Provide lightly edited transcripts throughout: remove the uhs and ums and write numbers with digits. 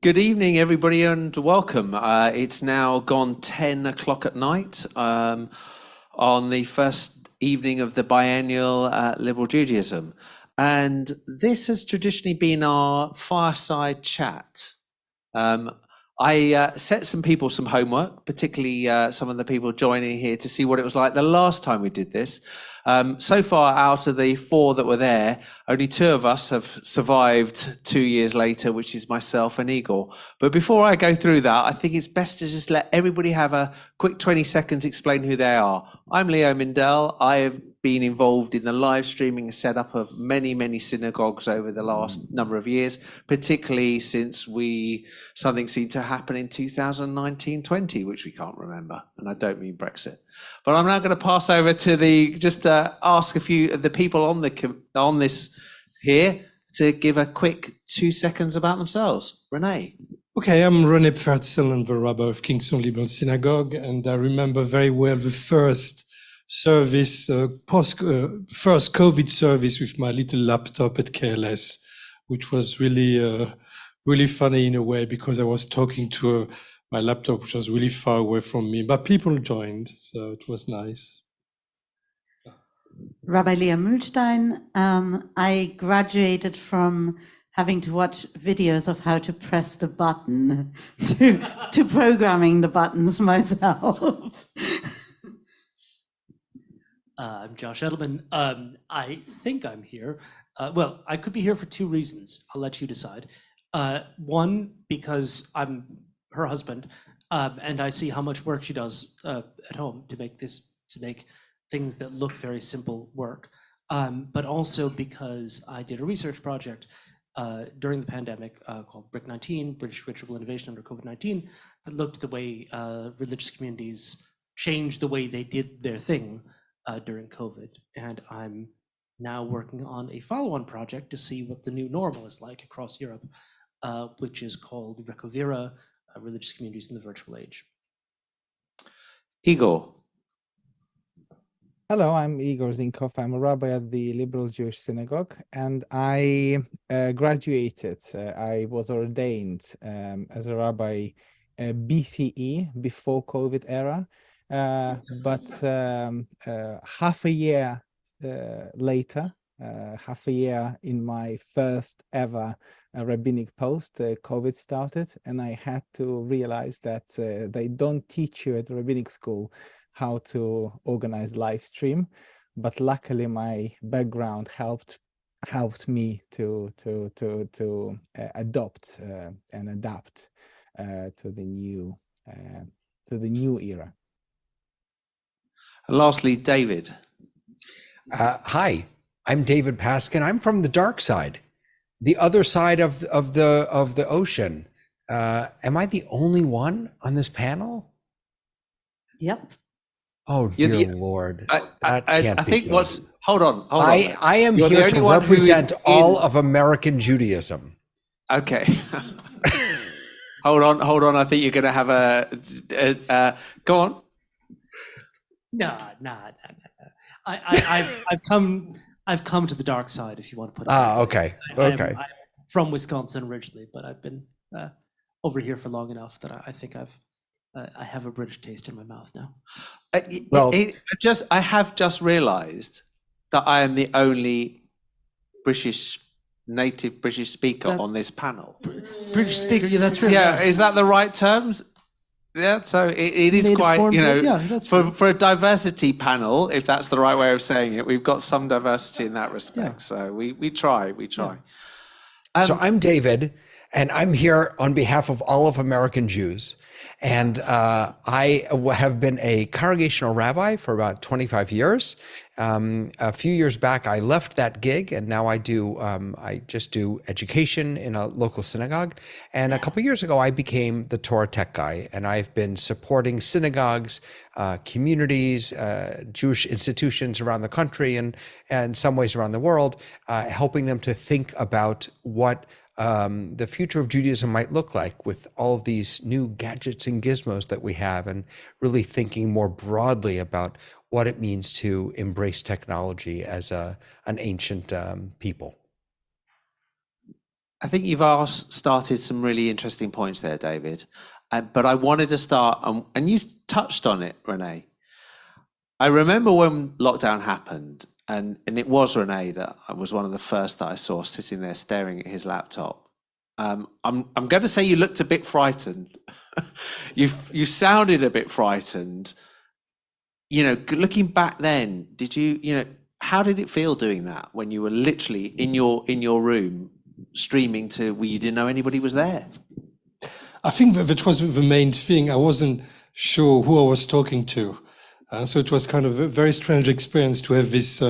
Good evening, everybody, and welcome. It's now gone 10 o'clock at night on the first evening of the biennial Liberal Judaism. And this has traditionally been our fireside chat. I set some people some homework, particularly some of the people joining here, to see what it was like the last time we did this. So far, out of the 4 that were there, only 2 of us have survived 2 years later, which is myself and Igor. But before I go through that, I think it's best to just let everybody have a quick 20 seconds explain who they are. I'm Leo Mindell. I have been involved in the live streaming setup of many synagogues over the last number of years, particularly since something seemed to happen in 2019-20, which we can't remember, and I don't mean Brexit. But I'm now going to pass over to ask a few of the people on this here to give a quick 2 seconds about themselves. Renee. Okay, I'm René Pfertzel, I'm the rabbi of Kingston Liberal Synagogue, and I remember very well the first service, first COVID service with my little laptop at KLS, which was really funny in a way because I was talking to my laptop, which was really far away from me, but people joined, so it was nice. Rabbi Leah Mühlstein. I graduated from having to watch videos of how to press the button to programming the buttons myself. I'm Josh Edelman. I think I'm here. Well, I could be here for 2 reasons. I'll let you decide. One, because I'm her husband, and I see how much work she does at home to make things that look very simple work. But also because I did a research project during the pandemic called BRIC-19, British Ritual Innovation under COVID-19, that looked at the way religious communities changed the way they did their thing during COVID. And I'm now working on a follow-on project to see what the new normal is like across Europe, which is called Recovera, Religious Communities in the Virtual Age. Igor. Hello, I'm Igor Zinkov. I'm a rabbi at the Liberal Jewish Synagogue, and I graduated. I was ordained as a rabbi BCE, before COVID era, but half a year later, half a year in my first ever rabbinic post, COVID started, and I had to realize that they don't teach you at the rabbinic school how to organize live stream, but luckily my background helped me to adopt and adapt to the new era. And lastly, David. Hi, I'm David Paskin. I'm from the dark side, the other side of the ocean. Am I the only one on this panel? Yep. Oh dear Lord! I think what's hold on. I am here to represent all of American Judaism. Okay. Hold on. I think you're going to have a go on. No. I've come to the dark side, if you want to put it. Okay. I'm from Wisconsin originally, but I've been over here for long enough that I think I have a British taste in my mouth now. I have just realised that I am the only native British speaker on this panel. British speaker, yeah, that's true. Yeah, is that the right terms? Yeah, so it is native quite, for a diversity panel, if that's the right way of saying it, we've got some diversity in that respect. Yeah. So we try. Yeah. So I'm David, and I'm here on behalf of all of American Jews. And I have been a congregational rabbi for about 25 years. A few years back, I left that gig, and now I just do education in a local synagogue. And a couple of years ago, I became the Torah tech guy, and I've been supporting synagogues, communities, Jewish institutions around the country, and in some ways around the world, helping them to think about what the future of Judaism might look like with all of these new gadgets and gizmos that we have, and really thinking more broadly about what it means to embrace technology as an ancient people. I think you've started some really interesting points there, David. But I wanted to start, and you touched on it, Renee. I remember when lockdown happened, and it was Renee that was one of the first that I saw sitting there staring at his laptop. I'm going to say you looked a bit frightened. You sounded a bit frightened. You know, looking back then, did you how did it feel doing that when you were literally in your room streaming to where you didn't know anybody was there? I think that was the main thing. I wasn't sure who I was talking to. So it was kind of a very strange experience to have this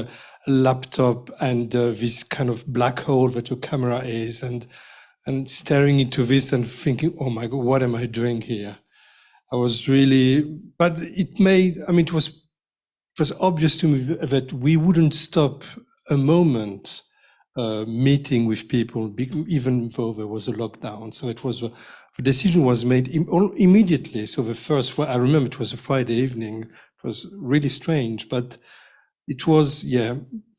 laptop and this kind of black hole that your camera is, and staring into this and thinking, oh my God, what am I doing here? I was really, but it was obvious to me that we wouldn't stop a moment meeting with people, even though there was a lockdown. So it was, the decision was made immediately. So I remember it was a Friday evening. It was really strange, but it was,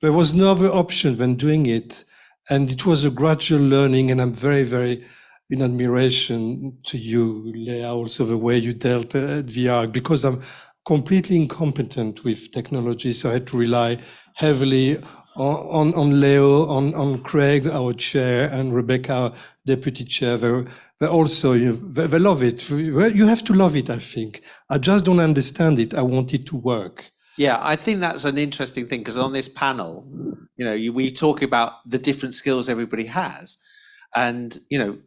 there was no other option than doing it. And it was a gradual learning, and I'm very, very in admiration to you, Leah, also the way you dealt at VR, because I'm completely incompetent with technology. So I had to rely heavily on Leo, on Craig, our chair, and Rebecca, our deputy chair. They also, they love it. You have to love it, I think. I just don't understand it. I want it to work. Yeah, I think that's an interesting thing, because on this panel, we talk about the different skills everybody has, and you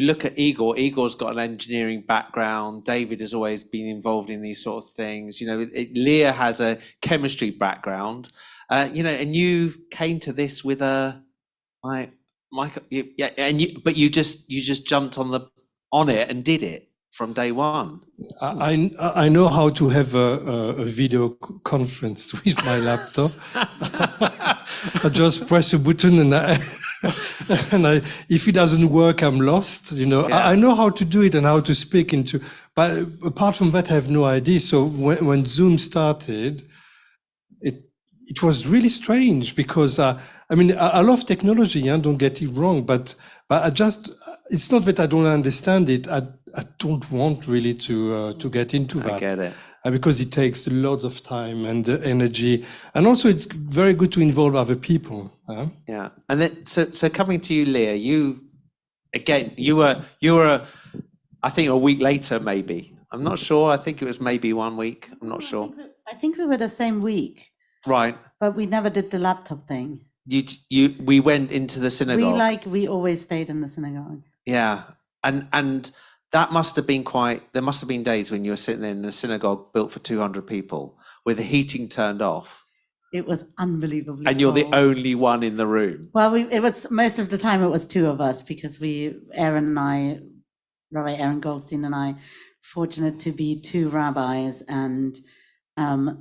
look at Igor. Igor's got an engineering background. David has always been involved in these sort of things. Leah has a chemistry background. And you came to this with but you just jumped on it and did it from day one. I know how to have a video conference with my laptop. I just press a button and if it doesn't work, I'm lost. Yeah. I know how to do it and how to speak into, but apart from that, I have no idea. So when Zoom started, it was really strange, because I love technology, don't get it wrong, but it's not that I don't understand it. I don't want really to get into that. I get it. Because it takes lots of time and energy, and also it's very good to involve other people. Yeah, and then so coming to you, Leah, you were I think a week later, maybe. I'm not sure. I think it was maybe 1 week. I'm not sure. I think we were the same week. Right. But we never did the laptop thing. We went into the synagogue. We always stayed in the synagogue. Yeah, and that must have been there must have been days when you were sitting in a synagogue built for 200 people with the heating turned off. It was unbelievably And you're cold. the only one in the room. Well, it was most of the time it was two of us, because Rabbi Aaron Goldstein and I, fortunate to be two rabbis and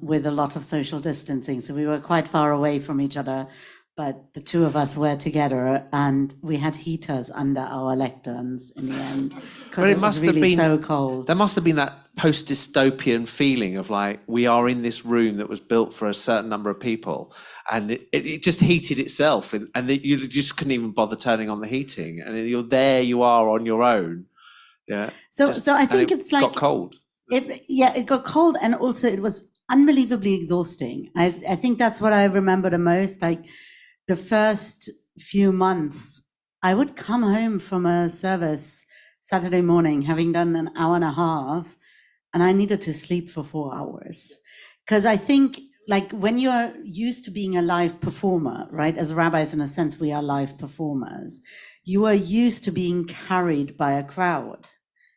with a lot of social distancing. So we were quite far away from each other, but the two of us were together, and we had heaters under our lecterns in the end, because it must have been so cold. There must have been that post-dystopian feeling of like, we are in this room that was built for a certain number of people, and it just heated itself, and you just couldn't even bother turning on the heating, and you are on your own. Yeah. So I think it's like got cold. It got cold, and also it was unbelievably exhausting. I think that's what I remember the most. Like the first few months, I would come home from a service Saturday morning, having done an hour and a half, and I needed to sleep for 4 hours. Because I think, like, when you're used to being a live performer, right? As rabbis, in a sense, we are live performers. You are used to being carried by a crowd.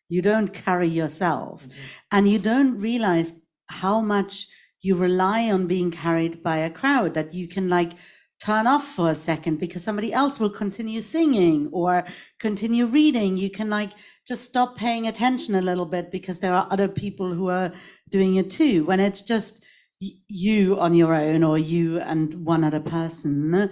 You don't carry yourself. Mm-hmm. And you don't realize how much you rely on being carried by a crowd, that you can like turn off for a second because somebody else will continue singing or continue reading. You can like just stop paying attention a little bit because there are other people who are doing it too. When it's just you on your own, or you and one other person,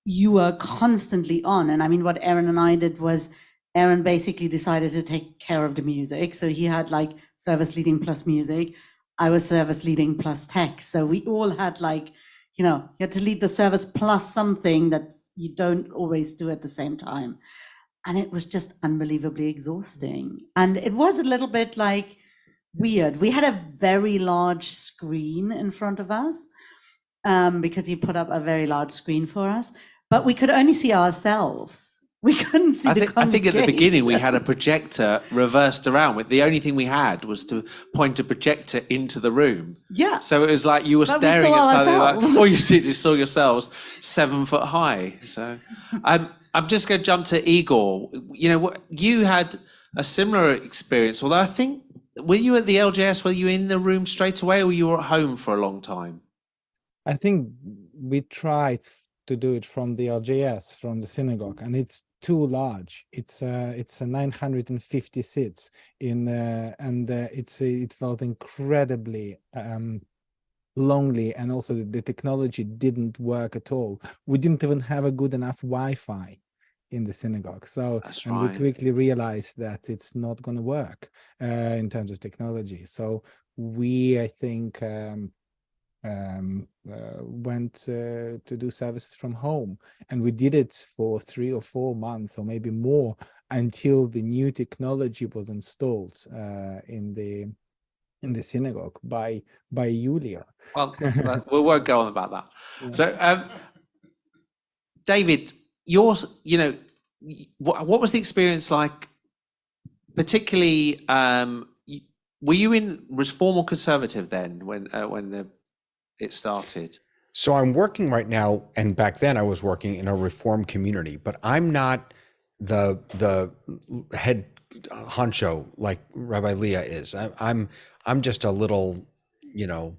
you are constantly on. And I mean, what Aaron and I did was, Aaron basically decided to take care of the music. So he had like service leading plus music. I was service leading plus text. So we all had like, you had to lead the service plus something that you don't always do at the same time. And it was just unbelievably exhausting. And it was a little bit like weird. We had a very large screen in front of us, because you put up a very large screen for us, but we could only see ourselves. We couldn't see the I think at the beginning we congregation. had a projector reversed around. With the only thing we had was to point a projector into the room. Yeah. So it was like you were But we staring saw at something like ourselves. all you did is saw yourselves 7 foot high. So I'm just going to jump to Igor. You know what, you had a similar experience. Although I think, were you at the LJS? Were you in the room straight away, or you were at home for a long time? I think we tried to do it from the LJS, from the synagogue, and it's too large. It's a 950 seats in, and it felt incredibly lonely, and also the technology didn't work at all. We didn't even have a good enough Wi-Fi in the synagogue. So, That's and right. we quickly realized that it's not going to work in terms of technology. So we, I think, went to do services from home, and we did it for 3 or 4 months, or maybe more, until the new technology was installed in the synagogue by Julia. Well, we won't go on about that. Yeah. So, David, yours, you know, what was the experience like? Particularly, were you in Reform or Conservative then when it started? So I'm working right now, and back then I was working in a Reform community, but I'm not the head honcho like Rabbi Leah is. I'm just a little, you know,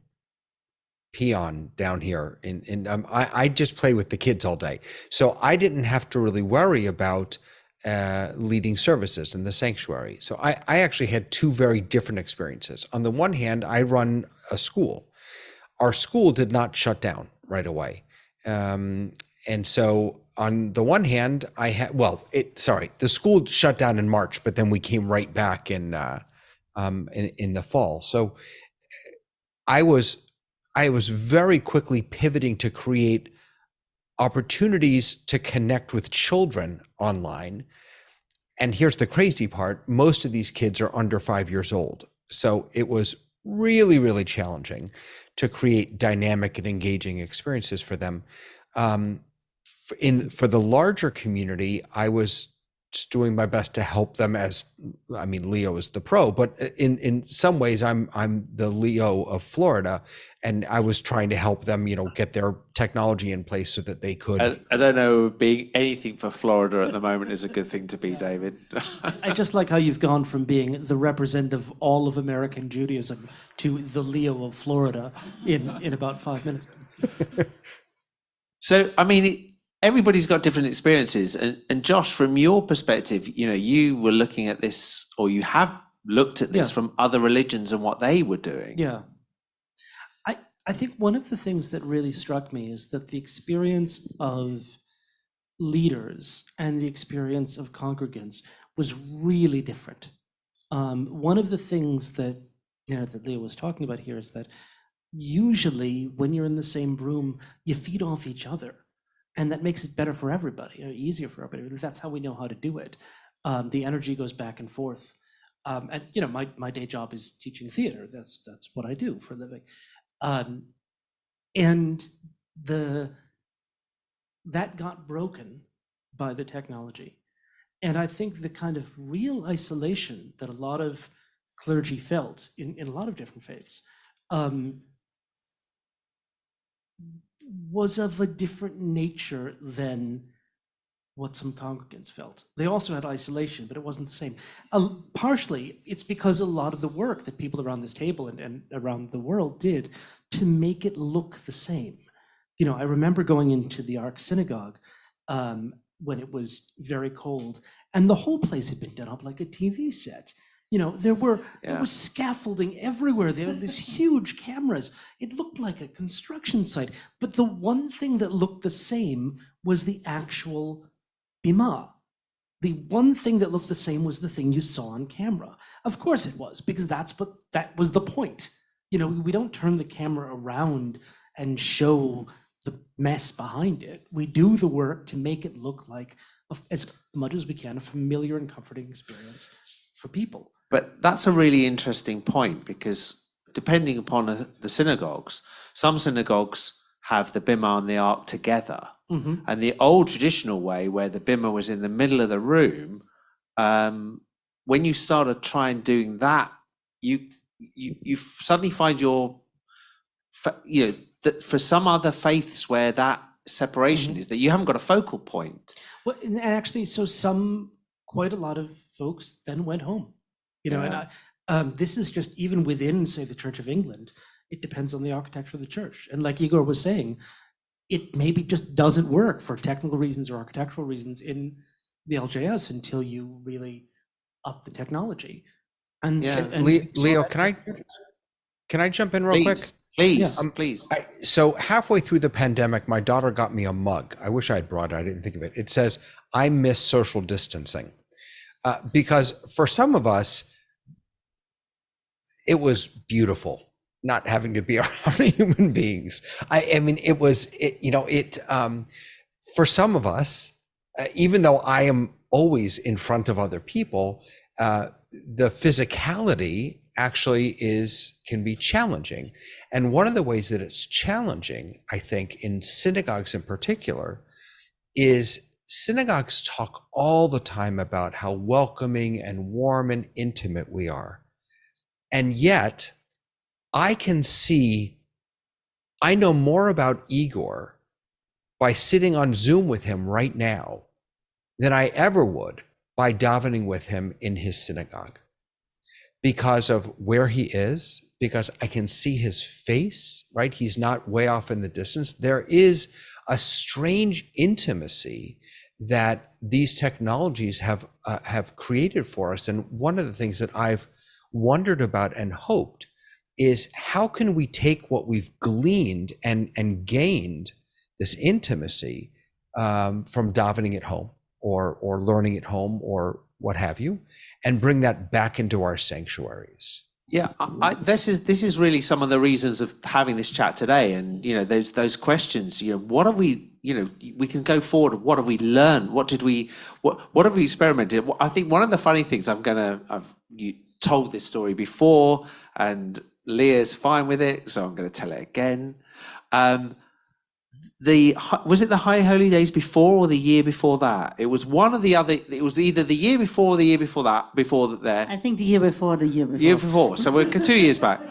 peon down here I just play with the kids all day. So I didn't have to really worry about leading services in the sanctuary. So I actually had 2 very different experiences. On the one hand, I run a school. Our school did not shut down right away. And so on the one hand, the school shut down in March, but then we came right back in the fall. So I was very quickly pivoting to create opportunities to connect with children online. And here's the crazy part. Most of these kids are under 5 years old. So it was really, really challenging to create dynamic and engaging experiences for them. For the larger community, I was just doing my best to help them Leo is the pro, but in some ways I'm the Leo of Florida, and I was trying to help them, get their technology in place so that they could. I don't know, being anything for Florida at the moment is a good thing to be, David. I just like how you've gone from being the representative of all of American Judaism to the Leo of Florida in about 5 minutes. So, I mean, everybody's got different experiences. And Josh, from your perspective, you were looking at this, or you have looked at this from other religions and what they were doing. Yeah. I think one of the things that really struck me is that the experience of leaders and the experience of congregants was really different. One of the things that that Leo was talking about here is that usually when you're in the same room, you feed off each other, and that makes it better for everybody, easier for everybody. That's how we know how to do it. The energy goes back and forth. And my day job is teaching theater. That's what I do for a living. And that got broken by the technology. And I think the kind of real isolation that a lot of clergy felt in a lot of different faiths was of a different nature than what some congregants felt. They also had isolation, but it wasn't the same. Partially, it's because a lot of the work that people around this table and around the world did to make it look the same. I remember going into the Ark Synagogue when it was very cold, and the whole place had been done up like a TV set. There was scaffolding everywhere. There were these huge cameras. It looked like a construction site. But the one thing that looked the same was the actual bima. The one thing that looked the same was the thing you saw on camera. Of course it was, because that was the point. We don't turn the camera around and show the mess behind it. We do the work to make it look like, as much as we can, a familiar and comforting experience for people. But that's a really interesting point, because depending upon the synagogues, some synagogues have the bimah and the ark together. Mm-hmm. And the old traditional way, where the bimah was in the middle of the room, when you started trying doing that, you suddenly find that for some other faiths where that separation Mm-hmm. is, that you haven't got a focal point. Well, and actually, so quite a lot of folks then went home, Yeah. and this is just even within, say, the Church of England, it depends on the architecture of the church. And like Igor was saying, it maybe just doesn't work for technical reasons or architectural reasons in the LJS until you really up the technology. And, Yeah. and Leo, can I jump in real quick? Please, Yeah. please. So halfway through the pandemic, my daughter got me a mug. I wish I had brought it. I didn't think of it. It says, "I miss social distancing," because for some of us, it was beautiful not having to be around human beings. I mean, for some of us, even though I am always in front of other people, the physicality actually can be challenging. And one of the ways that it's challenging, I think, in synagogues in particular, is synagogues talk all the time about how welcoming and warm and intimate we are. And yet, I know more about Igor by sitting on Zoom with him right now than I ever would by davening with him in his synagogue, because of where he is, because I can see his face, right? He's not way off in the distance. There is a strange intimacy that these technologies have created for us. And one of the things that I've wondered about and hoped is, how can we take what we've gleaned and gained, this intimacy, from davening at home or learning at home or what have you, and bring that back into our sanctuaries? Yeah, this is really some of the reasons of having this chat today. And those questions. What have we? We can go forward. What have we learned? What have we experimented? I think one of the funny things, you told this story before, and Leah's fine with it, so I'm going to tell it again. Was it the High Holy Days before or the year before that? It was one or the other. It was either the year before or the year before that. I think the year before. Year before. So we're 2 years back.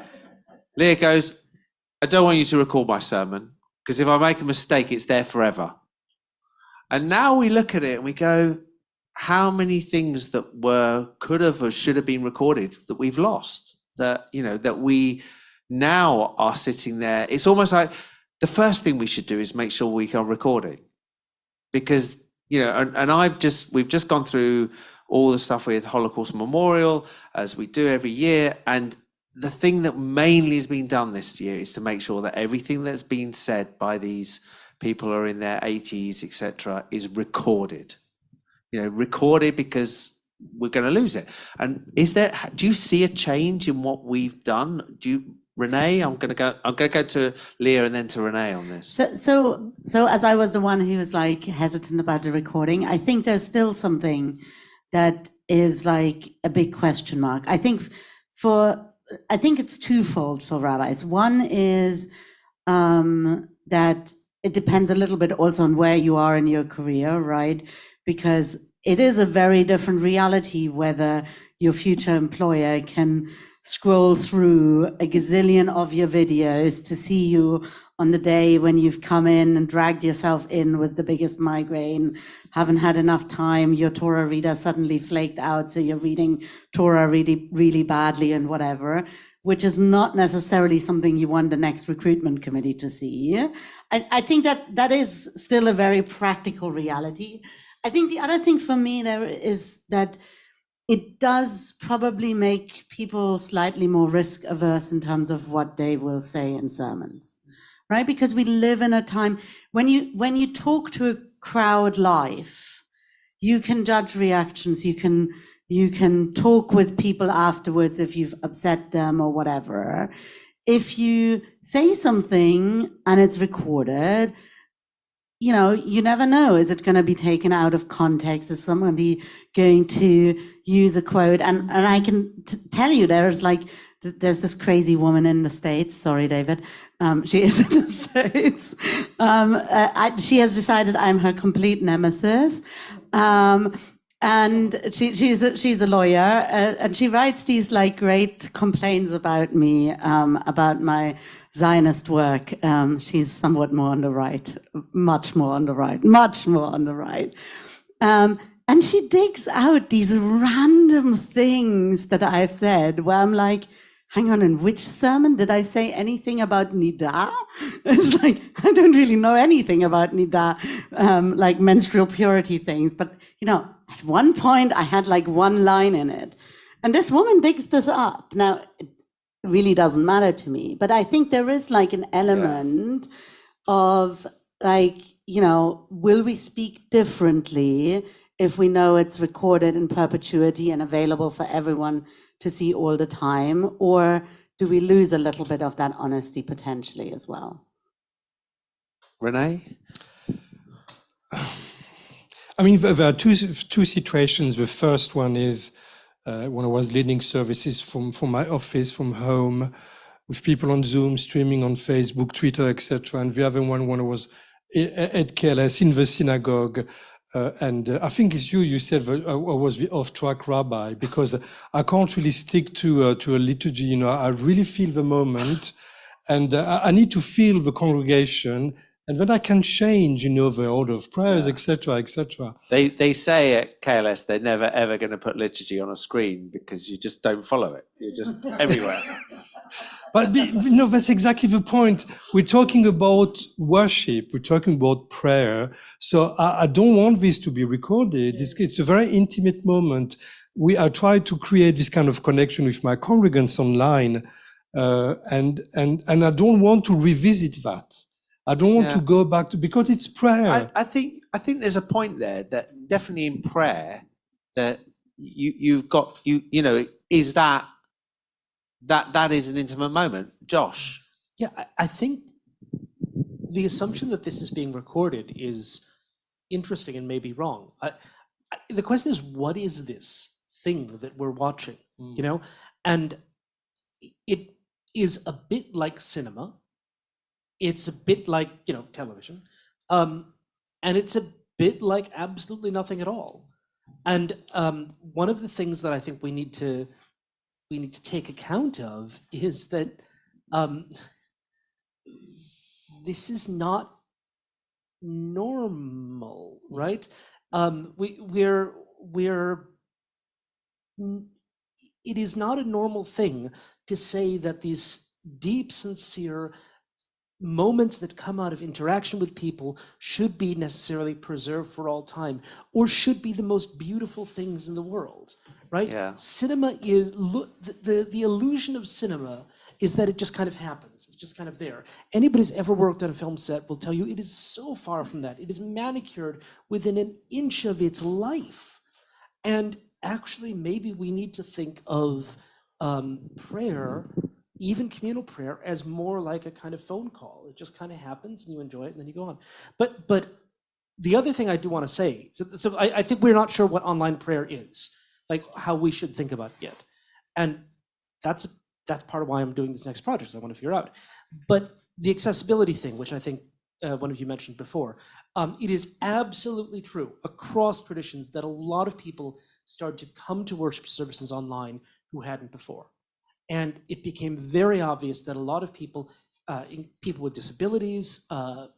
Leah goes, "I don't want you to record my sermon, because if I make a mistake, it's there forever." And now we look at it and we go, how many things that could have or should have been recorded that we've lost, that we now are sitting there. It's almost like the first thing we should do is make sure we are recording, because we've just gone through all the stuff with Holocaust Memorial, as we do every year, and the thing that mainly has been done this year is to make sure that everything that's been said by these people who are in their 80s, etc., is recorded. Recorded, because we're going to lose it. And do you see a change in what we've done? Renee, I'm going to go to Leah and then to Renee on this. So as I was the one who was hesitant about the recording, I think there's still something that is a big question mark. I think it's twofold for rabbis. One is that it depends a little bit also on where you are in your career, right? Because it is a very different reality whether your future employer can scroll through a gazillion of your videos to see you on the day when you've come in and dragged yourself in with the biggest migraine, haven't had enough time, your Torah reader suddenly flaked out, so you're reading Torah really, really badly and whatever, which is not necessarily something you want the next recruitment committee to see. I think that is still a very practical reality. I think the other thing for me there is that it does probably make people slightly more risk averse in terms of what they will say in sermons, right? Because we live in a time when you talk to a crowd live, you can judge reactions, you can talk with people afterwards if you've upset them or whatever. If you say something and it's recorded, you never know. Is it going to be taken out of context? Is somebody going to use a quote? And I can tell you, there's this crazy woman in the States. Sorry, David. She is in the States. She has decided I'm her complete nemesis. And she's a lawyer, and she writes these great complaints about me, about my Zionist work. She's somewhat more on the right, much more on the right. And she digs out these random things that I've said where I'm like, hang on, in which sermon did I say anything about Nida? It's like, I don't really know anything about Nida, like menstrual purity things. But, at one point I had one line in it. And this woman digs this up. Now, it really doesn't matter to me. But I think there is an element of will we speak differently if we know it's recorded in perpetuity and available for everyone to see all the time, or do we lose a little bit of that honesty potentially as well? Renee? I mean, there are two situations. The first one is when I was leading services from my office, from home, with people on Zoom, streaming on Facebook, Twitter, etc. And the other one when I was at KLS in the synagogue. And I think it's you said that I was the off-track rabbi, because I can't really stick to a liturgy. I really feel the moment, and I need to feel the congregation, and then I can change, the order of prayers, etc., etc. They say at KLS they're never ever going to put liturgy on a screen because you just don't follow it. You're just everywhere. But that's exactly the point. We're talking about worship. We're talking about prayer. So I don't want this to be recorded. It's a very intimate moment. I try to create this kind of connection with my congregants online, and I don't want to revisit that. I don't want to go back to, because it's prayer. I think there's a point there that definitely in prayer that you've got is that is an intimate moment. Josh? Yeah, I think the assumption that this is being recorded is interesting and maybe wrong. The question is, what is this thing that we're watching? And it is a bit like cinema. It's a bit like television, and it's a bit like absolutely nothing at all. And one of the things that I think we need to take account of is that this is not normal, right? It is not a normal thing to say that these deep, sincere moments that come out of interaction with people should be necessarily preserved for all time, or should be the most beautiful things in the world, right? Yeah. Cinema is, the illusion of cinema is that it just kind of happens. It's just kind of there. Anybody who's ever worked on a film set will tell you it is so far from that. It is manicured within an inch of its life. And actually, maybe we need to think of prayer, even communal prayer, as more like a kind of phone call. It just kind of happens and you enjoy it and then you go on. But the other thing I do want to say, so I think we're not sure what online prayer is, like how we should think about it yet. And that's part of why I'm doing this next project, is I want to figure out. But the accessibility thing, which I think one of you mentioned before, it is absolutely true across traditions that a lot of people started to come to worship services online who hadn't before. And it became very obvious that a lot of people, people with disabilities,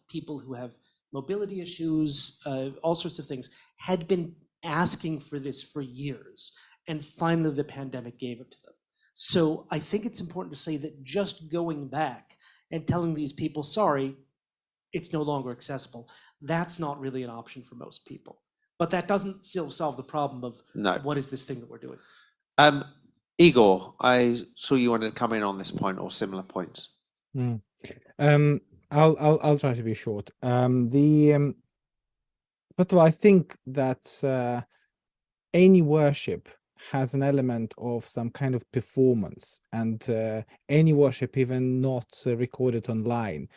people who have mobility issues, all sorts of things, had been asking for this for years. And finally, the pandemic gave it to them. So I think it's important to say that just going back and telling these people, sorry, it's no longer accessible, that's not really an option for most people. But that doesn't still solve the problem of what is this thing that we're doing. Igor, I saw you wanted to come in on this point or similar points. I'll try to be short. First of all, I think that any worship has an element of some kind of performance, and any worship, even not recorded online,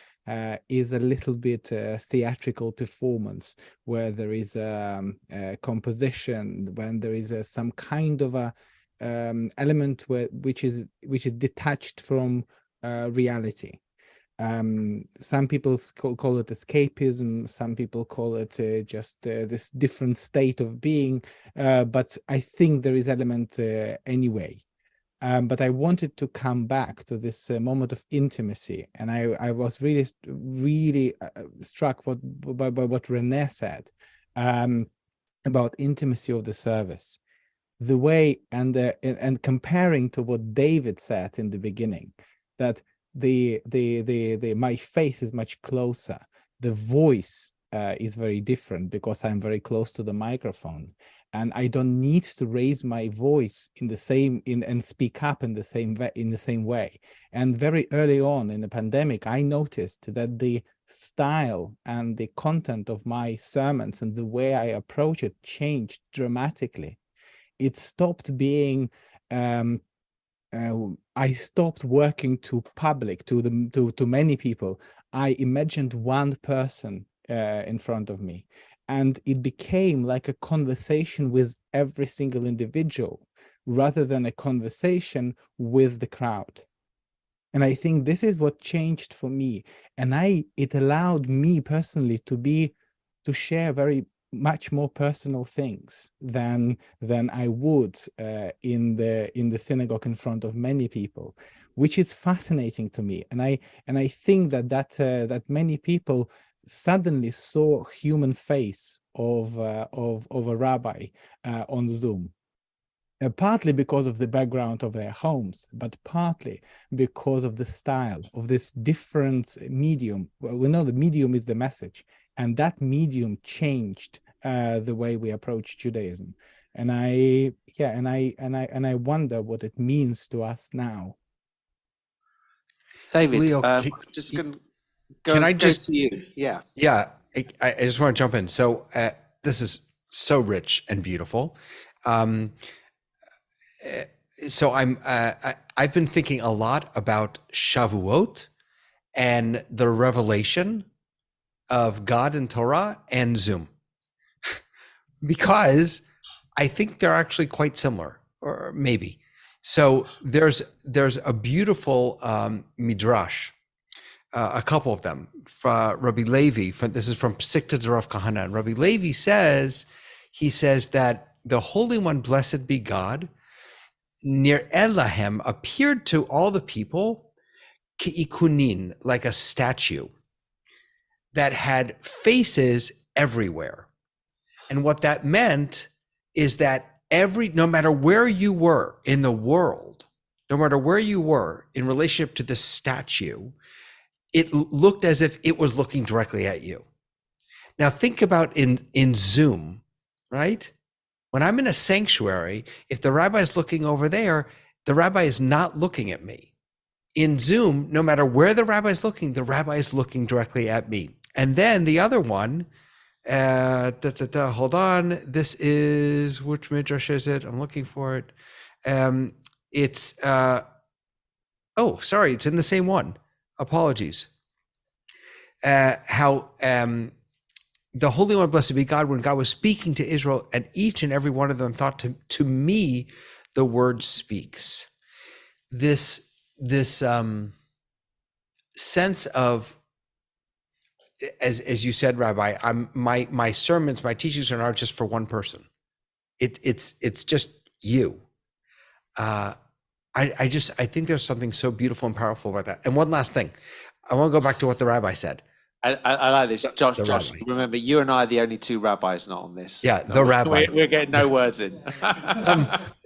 is a little bit theatrical performance, where there is a composition, when there is some kind of a element which is detached from reality. Some people call it escapism, some people call it just this different state of being, but I think there is element anyway. But I wanted to come back to this moment of intimacy, and I was really struck by what René said about intimacy of the service, the way, and comparing to what David said in the beginning, that the my face is much closer, the voice is very different because I'm very close to the microphone, and I don't need to raise my voice and speak up in the same way. And very early on in the pandemic, I noticed that the style and the content of my sermons and the way I approach it changed dramatically. It stopped being I stopped working to public, to many people. I imagined one person in front of me, and it became like a conversation with every single individual rather than a conversation with the crowd. And I think this is what changed for me, and it allowed me personally to share very much more personal things than I would in the synagogue in front of many people, which is fascinating to me. And I think that many people suddenly saw human face of a rabbi on Zoom. Partly because of the background of their homes, but partly because of the style of this different medium. Well, we know the medium is the message, and that medium changed the way we approach Judaism. And I wonder what it means to us now. David, Leo, just going to can I go just to you? Yeah. Yeah, I just want to jump in. So this is so rich and beautiful. So I've been thinking a lot about Shavuot and the revelation of God in Torah and Zoom, because I think they're actually quite similar, or maybe. So there's a beautiful midrash, a couple of them, Rabbi Levi. This is from Sikta Rav Kahana. And Rabbi Levi says that the Holy One, blessed be God, near Elahem, appeared to all the people ki'ikunin, like a statue that had faces everywhere. And what that meant is that no matter where you were in the world, no matter where you were in relationship to the statue, it looked as if it was looking directly at you. Now think about in Zoom, right? When I'm in a sanctuary, if the rabbi is looking over there, the rabbi is not looking at me. In Zoom, no matter where the rabbi is looking directly at me. And then the other one, hold on. This is, which midrash is it? I'm looking for it. It's, sorry, it's in the same one. Apologies. How the Holy One, blessed be God, when God was speaking to Israel, and each and every one of them thought, to me, the word speaks. This sense of, as you said, Rabbi, my sermons, my teachings are not just for one person. It's just you. I think there's something so beautiful and powerful about that. And one last thing, I want to go back to what the rabbi said. I like this. Josh, rabbi. Remember, you and I are the only two rabbis not on this. Yeah, the rabbi. We're getting no words in.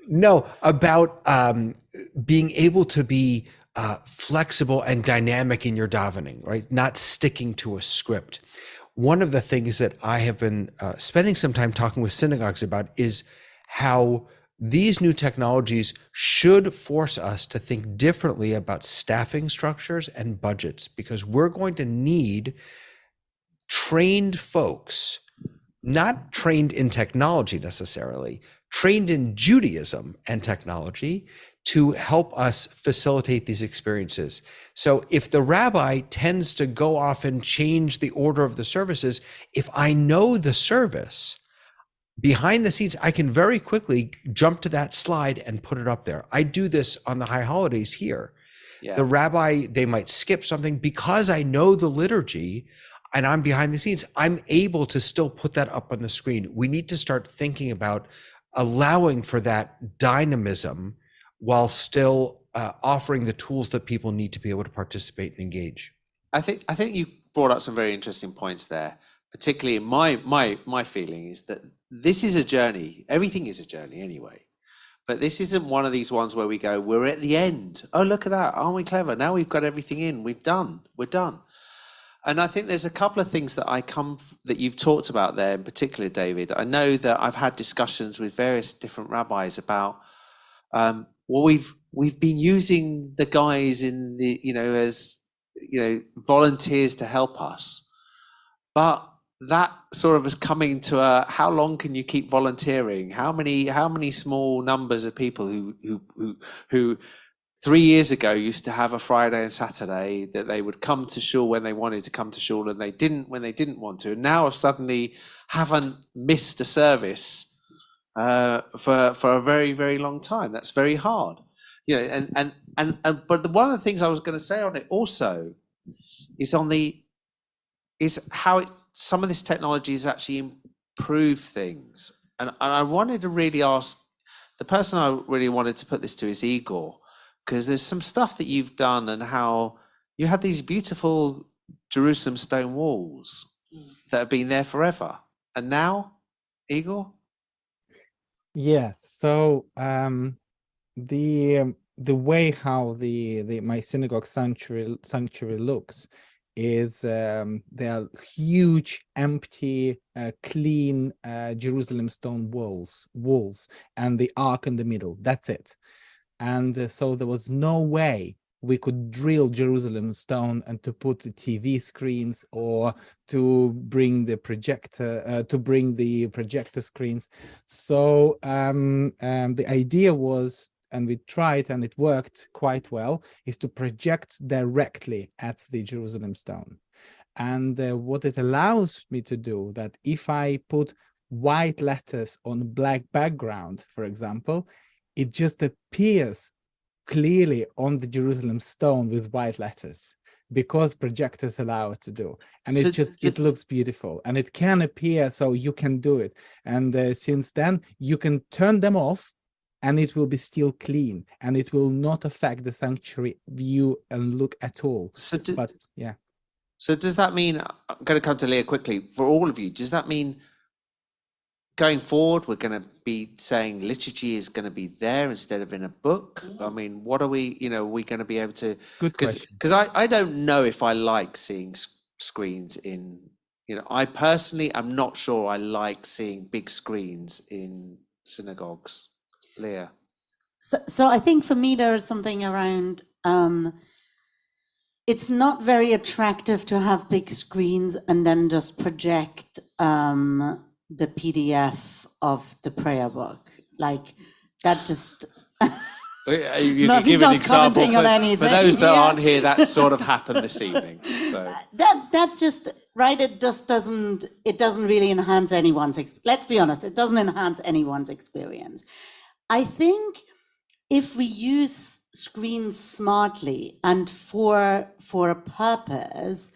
No, about being able to be flexible and dynamic in your davening, right? Not sticking to a script. One of the things that I have been spending some time talking with synagogues about is how these new technologies should force us to think differently about staffing structures and budgets, because we're going to need trained folks not trained in technology necessarily, trained in Judaism and technology to help us facilitate these experiences. So if the rabbi tends to go off and change the order of the services, if I know the service, behind the scenes, I can very quickly jump to that slide and put it up there. I do this on the high holidays here. Yeah. The rabbi, they might skip something because I know the liturgy and I'm behind the scenes. I'm able to still put that up on the screen. We need to start thinking about allowing for that dynamism while still offering the tools that people need to be able to participate and engage. I think you brought up some very interesting points there. Particularly, my feeling is that this is a journey. Everything is a journey anyway. But this isn't one of these ones where we go, we're at the end. Oh, look at that. Aren't we clever? Now we've got everything in. We're done. And I think there's a couple of things that you've talked about there in particular, David. I know that I've had discussions with various different rabbis about, we've been using the guys in the, as, volunteers to help us. But that sort of is coming to how long can you keep volunteering? How many small numbers of people who 3 years ago used to have a Friday and Saturday that they would come to shul when they wanted to come to shul, and they didn't when they didn't want to, and now have suddenly haven't missed a service for a very, very long time. That's very hard, but one of the things I was going to say on it also is how some of this technology has actually improved things. And I wanted to really ask, the person I really wanted to put this to is Igor, because there's some stuff that you've done and how you had these beautiful Jerusalem stone walls that have been there forever. And now, Igor? Yes. So the way how my synagogue sanctuary looks is there are huge, empty, clean Jerusalem stone walls, and the ark in the middle. That's it. And so there was no way we could drill Jerusalem stone and to put the TV screens or to bring the projector screens. So the idea was, and we tried and it worked quite well, is to project directly at the Jerusalem stone. And what it allows me to do, that if I put white letters on black background, for example, it just appears clearly on the Jerusalem stone with white letters, because projectors allow it to do. And So it looks beautiful, and it can appear, so you can do it. And since then you can turn them off and it will be still clean, and it will not affect the sanctuary view and look at all. So does that mean, I'm going to come to Leah quickly, for all of you, does that mean going forward we're going to be saying liturgy is going to be there instead of in a book? I mean, what are we, are we going to be able to, Good question. Because I don't know if I like seeing screens in, I personally am not sure I like seeing big screens in synagogues. Leah? So I think for me there is something around, it's not very attractive to have big screens and then just project the PDF of the prayer book. Like that just... You Not- can give an not example commenting on anything, for those that yeah. aren't here. That sort of happened this evening. So That just, right, it doesn't really enhance anyone's, let's be honest, it doesn't enhance anyone's experience. I think if we use screens smartly and for a purpose,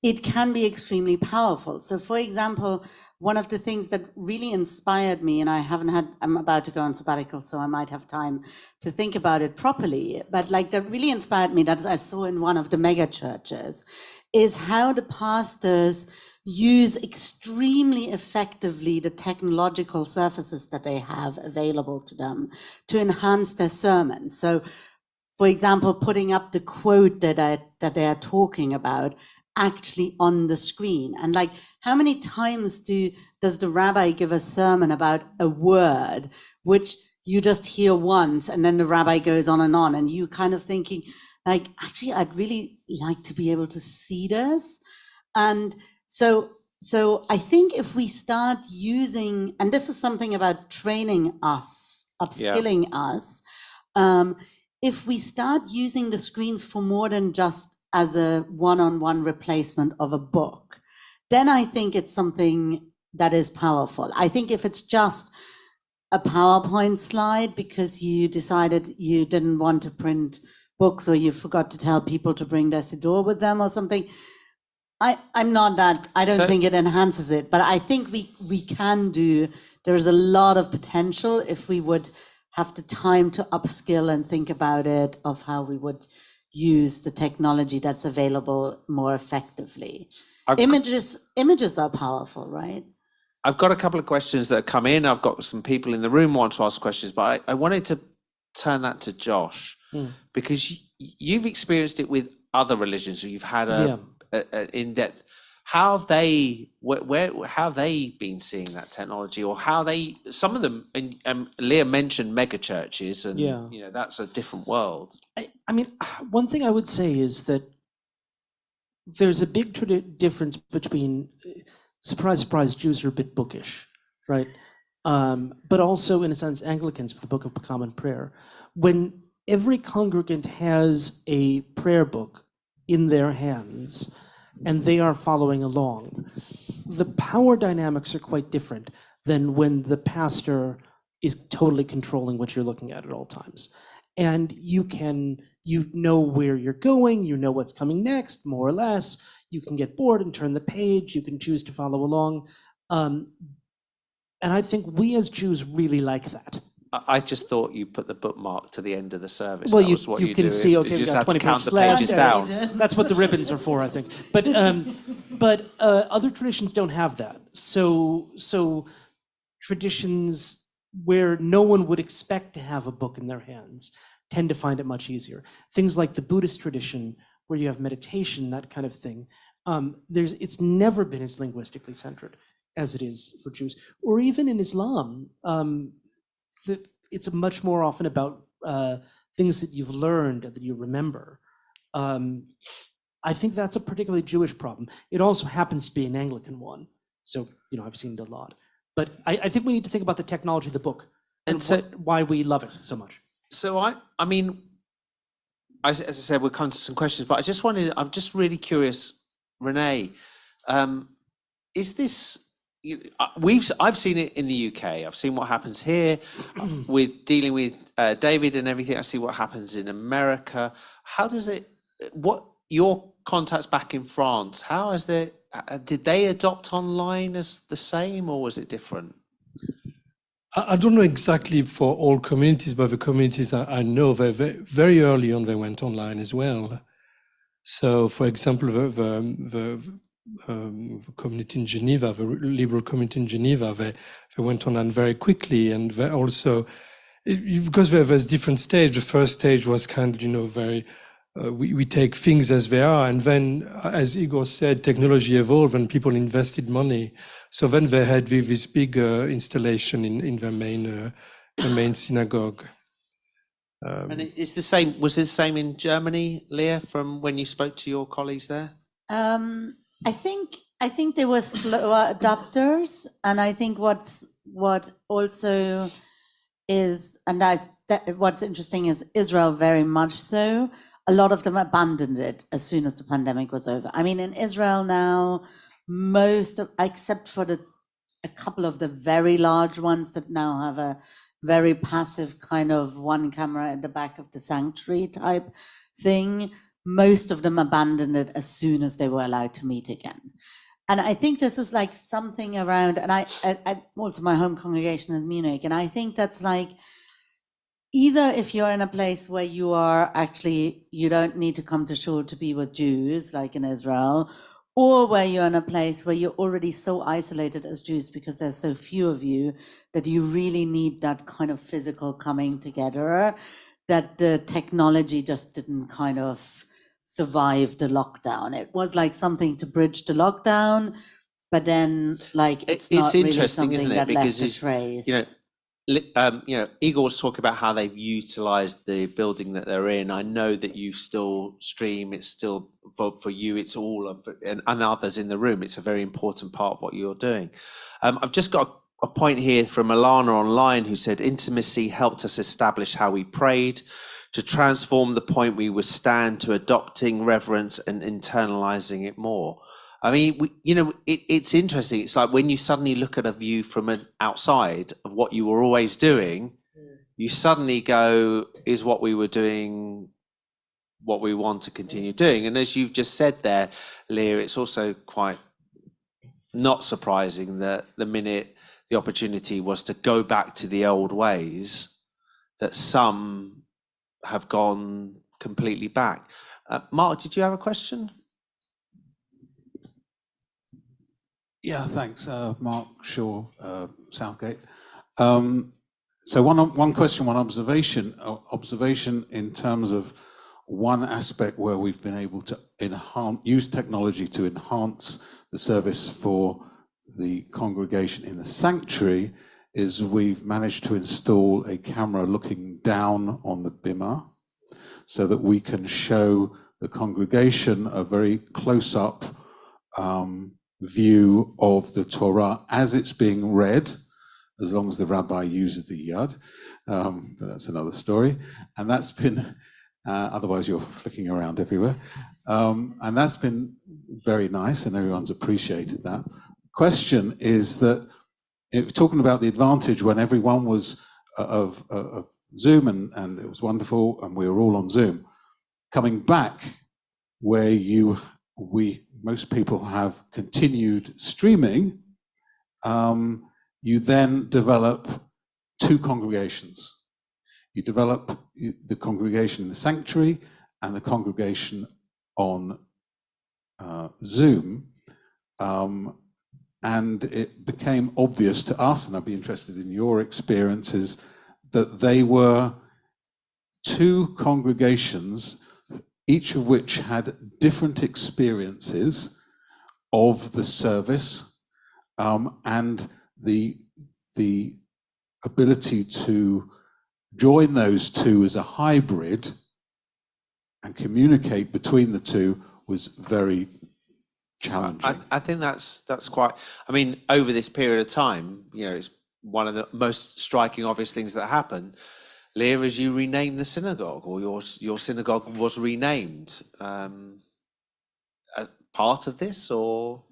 it can be extremely powerful. So for example, one of the things that really inspired me, and I'm about to go on sabbatical, so I might have time to think about it properly, but like that really inspired me, that I saw in one of the mega churches, is how the pastors use extremely effectively the technological surfaces that they have available to them to enhance their sermons. So, for example, putting up the quote that they are talking about actually on the screen. And like, how many times does the rabbi give a sermon about a word which you just hear once, and then the rabbi goes on, and you kind of thinking, like, actually, I'd really like to be able to see this. And so So I think if we start using, and this is something about training us, upskilling us, if we start using the screens for more than just as a one-on-one replacement of a book, then I think it's something that is powerful. I think if it's just a PowerPoint slide because you decided you didn't want to print books or you forgot to tell people to bring their Siddur with them or something, I'm not that, I don't think it enhances it, but I think we can do, there's a lot of potential if we would have the time to upskill and think about it, of how we would use the technology that's available more effectively. Images are powerful, right? I've got a couple of questions that have come in. I've got some people in the room who want to ask questions, but I wanted to turn that to Josh, because you've experienced it with other religions. So you've had an in-depth. How have they been seeing that technology, or how they, some of them, and Leah mentioned mega churches, and you know, that's a different world. I mean, one thing I would say is that there's a big difference between, surprise, surprise, Jews are a bit bookish, right? But also, in a sense, Anglicans with the Book of Common Prayer. When every congregant has a prayer book in their hands and they are following along, the power dynamics are quite different than when the pastor is totally controlling what you're looking at all times. And you know where you're going, you know what's coming next, more or less. You can get bored and turn the page, you can choose to follow along. And I think we as Jews really like that. I just thought you put the bookmark to the end of the service. Well, that was what you do. can see, okay, you we've just got have 20 to count pages the left. pages down. That's what the ribbons are for, I think. But other traditions don't have that. So traditions where no one would expect to have a book in their hands tend to find it much easier. Things like the Buddhist tradition, where you have meditation, that kind of thing. It's never been as linguistically centered as it is for Jews, or even in Islam. It's much more often about things that you've learned that you remember. I think that's a particularly Jewish problem. It also happens to be an Anglican one, so I've seen it a lot. But I think we need to think about the technology of the book and why we love it so much. So I mean, as I said, we'll come to some questions, but I'm just really curious, Renee, is this? I've seen it in the UK. I've seen what happens here with dealing with David and everything. I see what happens in America. How does it? What your contacts back in France? How is there? Did they adopt online as the same, or was it different? I don't know exactly for all communities, but the communities I know, very early on, they went online as well. So, for example, the community in Geneva, the liberal community in Geneva, they went online very quickly, and they also, because there's different stages. The first stage was kind of, very, we take things as they are, and then, as Igor said, technology evolved and people invested money. So then they had this big installation in their main synagogue. And it's the same. Was it the same in Germany, Leah, from when you spoke to your colleagues there? I think they were slower adopters, and I think what also is, and what's interesting is Israel very much so. A lot of them abandoned it as soon as the pandemic was over. I mean, in Israel now, except for a couple of the very large ones that now have a very passive kind of one camera at the back of the sanctuary type thing, most of them abandoned it as soon as they were allowed to meet again. And I think this is like something around, and I also my home congregation in Munich, and I think that's like, either if you're in a place where you don't need to come to shul to be with Jews, like in Israel, or where you're in a place where you're already so isolated as Jews because there's so few of you that you really need that kind of physical coming together, that the technology just didn't kind of survive the lockdown. It was like something to bridge the lockdown, but then like it's not interesting, really something isn't it? that Because left a trace. Igor was talking about how they've utilized the building that they're in. I know that you still stream. It's still for you. It's all and others in the room. It's a very important part of what you're doing. I've just got a point here from Alana online who said intimacy helped us establish how we prayed, to transform the point we would stand to adopting reverence and internalizing it more. I mean, it's interesting. It's like when you suddenly look at a view from an outside of what you were always doing, you suddenly go, is what we were doing what we want to continue doing? And as you've just said there, Leah, it's also quite not surprising that the minute the opportunity was to go back to the old ways, that some have gone completely back. Mark, did you have a question? Yeah, thanks, Mark Shaw, Southgate. So one question, one observation in terms of one aspect where we've been able to use technology to enhance the service for the congregation in the sanctuary is we've managed to install a camera looking down on the bima so that we can show the congregation a very close-up view of the Torah as it's being read, as long as the rabbi uses the yad, but that's another story. And that's been, otherwise you're flicking around everywhere. And that's been very nice and everyone's appreciated that. Question is that, talking about the advantage when everyone was of Zoom and it was wonderful and we were all on Zoom, coming back where most people have continued streaming, you then develop two congregations. You develop the congregation in the sanctuary and the congregation on Zoom. And it became obvious to us, and I'd be interested in your experiences, that they were two congregations, each of which had different experiences of the service, and the ability to join those two as a hybrid and communicate between the two was very challenging. I think that's quite, I mean, over this period of time, it's one of the most striking, obvious things that happened. Leah, as you renamed the synagogue, or your synagogue was renamed, part of this, or?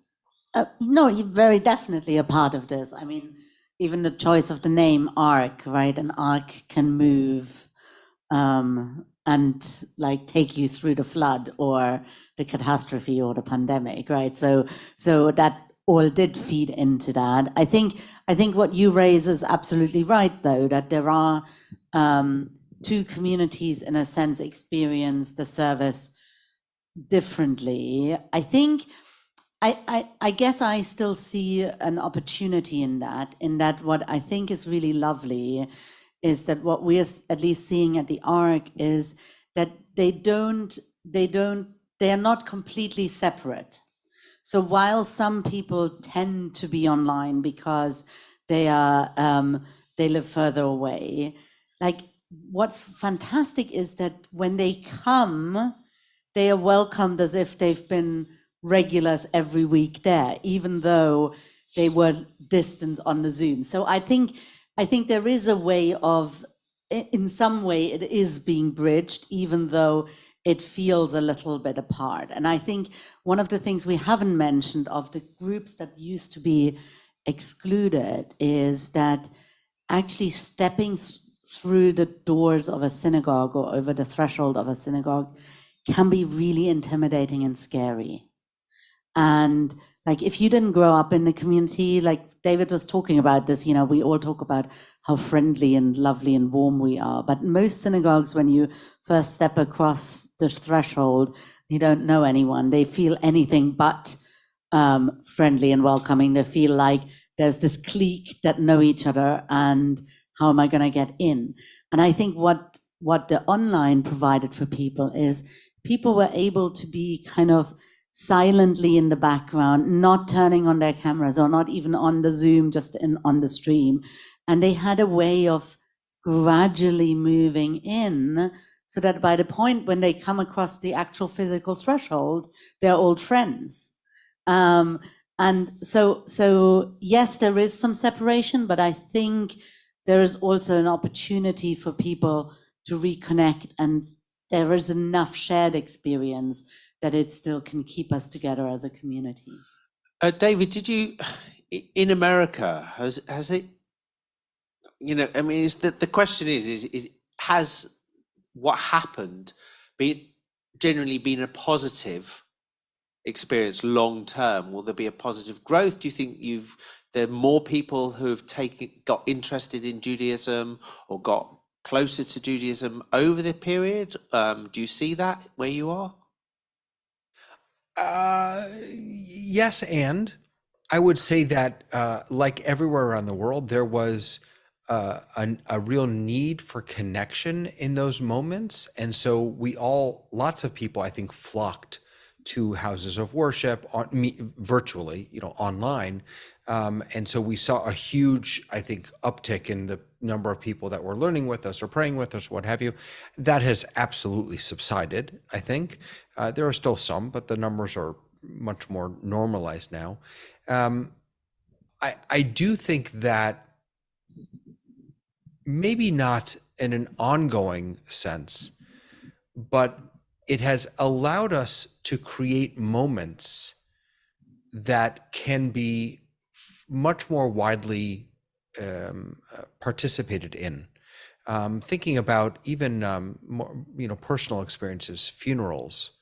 No, you're very definitely a part of this. I mean, even the choice of the name Ark, right? An ark can move and like take you through the flood or the catastrophe or the pandemic, right? So that all did feed into that. I think what you raise is absolutely right, though, that there are two communities in a sense experience the service differently. I think I guess I still see an opportunity in that what I think is really lovely is that what we're at least seeing at the Ark is that they are not completely separate. So while some people tend to be online because they live further away, like what's fantastic is that when they come, they are welcomed as if they've been regulars every week there, even though they were distant on the Zoom. So I think there is a way of, in some way, it is being bridged, even though it feels a little bit apart. And I think one of the things we haven't mentioned of the groups that used to be excluded is that actually stepping through the doors of a synagogue or over the threshold of a synagogue can be really intimidating and scary. And like, if you didn't grow up in the community, like David was talking about this, we all talk about how friendly and lovely and warm we are. But most synagogues, when you first step across the threshold, you don't know anyone. They feel anything but friendly and welcoming. They feel like there's this clique that know each other, and how am I going to get in? And I think what the online provided for people is people were able to be kind of silently in the background, not turning on their cameras or not even on the Zoom, just on the stream, And they had a way of gradually moving in, so that by the point when they come across the actual physical threshold, they're old friends. And so yes, there is some separation, but I think there is also an opportunity for people to reconnect, and there is enough shared experience that it still can keep us together as a community. David, did you, in America, has it, I mean, is the question is has what happened generally been a positive experience long term? Will there be a positive growth? Do you think there are more people who have got interested in Judaism or got closer to Judaism over the period? Do you see that where you are? Yes, and I would say that, like everywhere around the world, there was a real need for connection in those moments, and so lots of people, I think, flocked to houses of worship virtually, online, and so we saw a huge, I think, uptick in the number of people that were learning with us or praying with us, what have you. That has absolutely subsided, I think. There are still some, but the numbers are much more normalized now. I do think that maybe not in an ongoing sense, but it has allowed us to create moments that can be much more widely participated in. Thinking about even more, personal experiences, funerals,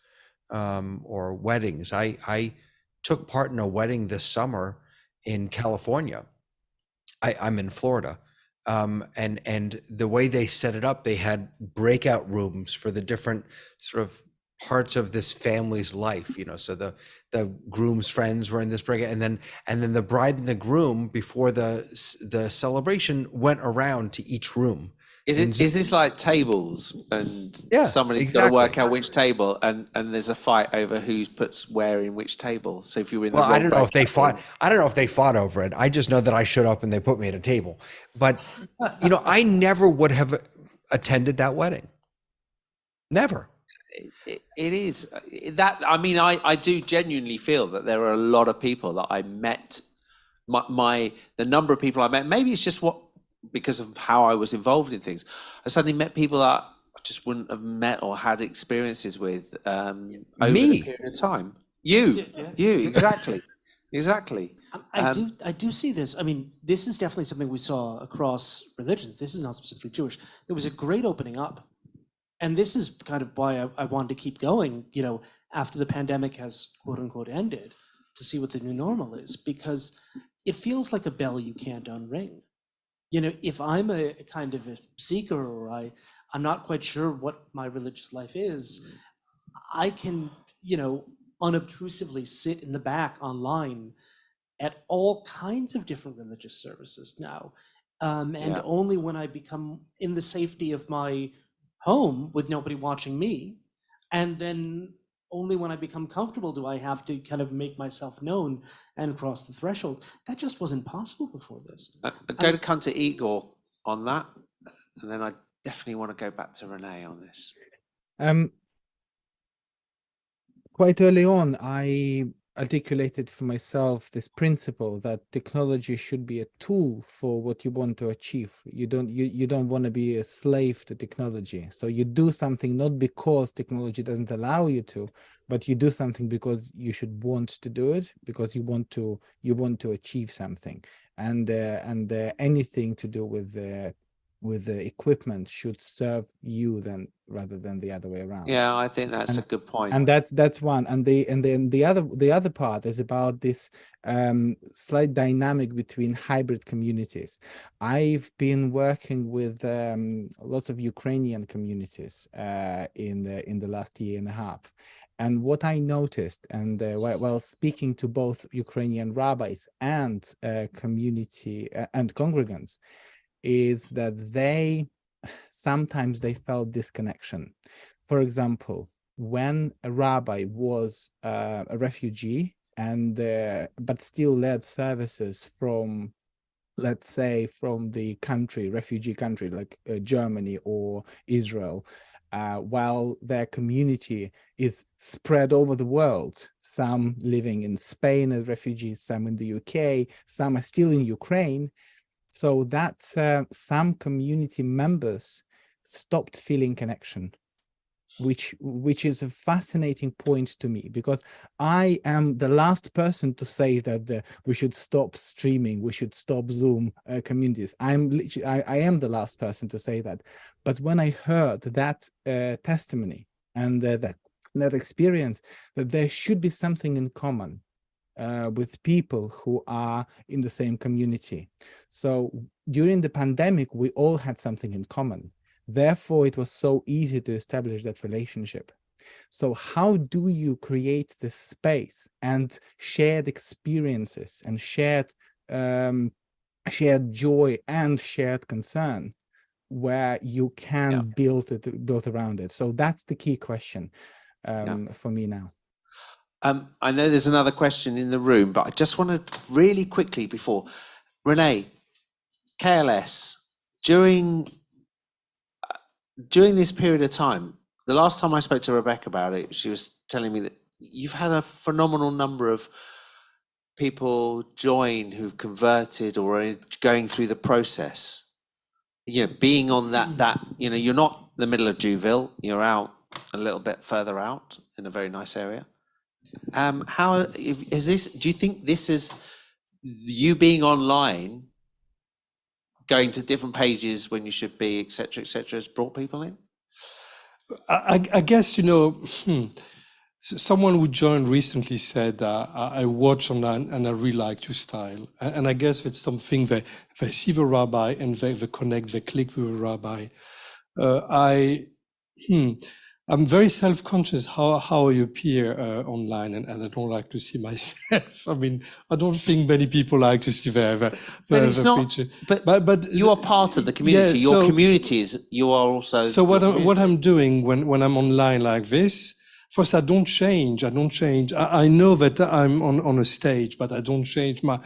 or weddings. I took part in a wedding this summer in California. I'm in Florida. And the way they set it up, they had breakout rooms for the different sort of parts of this family's life, so the groom's friends were in this breakout, and then the bride and the groom, before the celebration, went around to each room. Is this like tables, and Yeah, somebody's got to work exactly. out which table, and there's a fight over who puts where in which table? So if you were in the Well, I don't know if they breakout fought. I don't know if they fought over it. I just know that I showed up and they put me at a table. But I never would have attended that wedding. Never. it is that, I mean, I do genuinely feel that there are a lot of people that I met, the number of people I met, maybe it's just because of how I was involved in things, I suddenly met people that I just wouldn't have met or had experiences with over the period of time. You exactly. I do see this. I mean, this is definitely something we saw across religions. This is not specifically Jewish. There was a great opening up. And this is kind of why I wanted to keep going, after the pandemic has quote unquote ended, to see what the new normal is, because it feels like a bell you can't unring. If I'm a kind of a seeker, or I'm not quite sure what my religious life is, I can, unobtrusively sit in the back online at all kinds of different religious services now. And only when I become in the safety of my home with nobody watching me, and then only when I become comfortable do I have to kind of make myself known and cross the threshold. That just wasn't possible before this. I'm going to come to Igor on that, and then I definitely want to go back to Renee on this. Quite early on, I articulated for myself this principle that technology should be a tool for what you want to achieve. You don't want to be a slave to technology. So you do something not because technology doesn't allow you to, but you do something because you should want to do it, because you want to achieve something. And anything to do with the equipment should serve you then, rather than the other way around. Yeah, I think that's a good point. And that's one. And then the other part is about this slight dynamic between hybrid communities. I've been working with lots of Ukrainian communities in the last year and a half. And what I noticed, and while speaking to both Ukrainian rabbis and community and congregants, is that sometimes they felt disconnection. For example, when a rabbi was a refugee but still led services from let's say from the country, refugee country like Germany or Israel, while their community is spread over the world, some living in Spain as refugees, some in the UK, some are still in Ukraine. So that some community members stopped feeling connection, which is a fascinating point to me, because I am the last person to say that we should stop streaming, we should stop Zoom communities. I am the last person to say that. But when I heard that testimony and that experience, that there should be something in common with people who are in the same community. So during the pandemic, we all had something in common. Therefore, it was so easy to establish that relationship. So how do you create the space and shared experiences and shared joy and shared concern where you can build around it? So that's the key question for me now. I know there's another question in the room, but I just want to really quickly before, Renee, KLS, during this period of time, the last time I spoke to Rebecca about it, she was telling me that you've had a phenomenal number of people join who've converted or are going through the process. You know, being on that, you know, you're not the middle of Jewville, you're out a little bit further out in a very nice area. How is this? Do you think this is you being online, going to different pages when you should be, etc., has brought people in? I guess, you know, someone who joined recently said, I watch online and I really like your style. And I guess it's something they see the rabbi and they connect, they click with the rabbi. I'm very self-conscious how I appear online, and I don't like to see myself. I mean, I don't think many people like to see their picture. But you are part of the community. Yeah, your communities, you are also. So what I'm doing when I'm online like this, first I don't change. I know that I'm on a stage, but I don't change my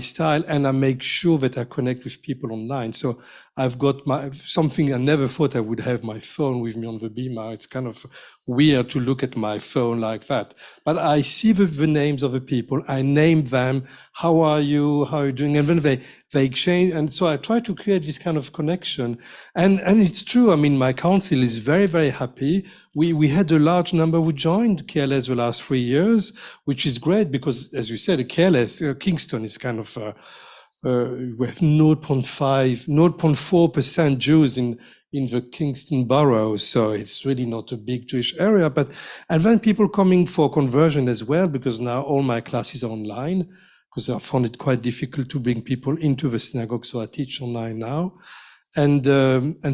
style, and I make sure that I connect with people online. So I've got something I never thought I would have my phone with me on the beamer. It's kind of weird to look at my phone like that. But I see the names of the people, I name them, how are you doing? And then they exchange. And so I try to create this kind of connection. And it's true, I mean, my council is very, very happy. We had a large number who joined KLS the last 3 years, which is great because, as you said, KLS, Kingston is kind of, we have 0.4% Jews in the Kingston borough, so it's really not a big Jewish area. And then people coming for conversion as well, because now all my classes are online, because I found it quite difficult to bring people into the synagogue, so I teach online now. And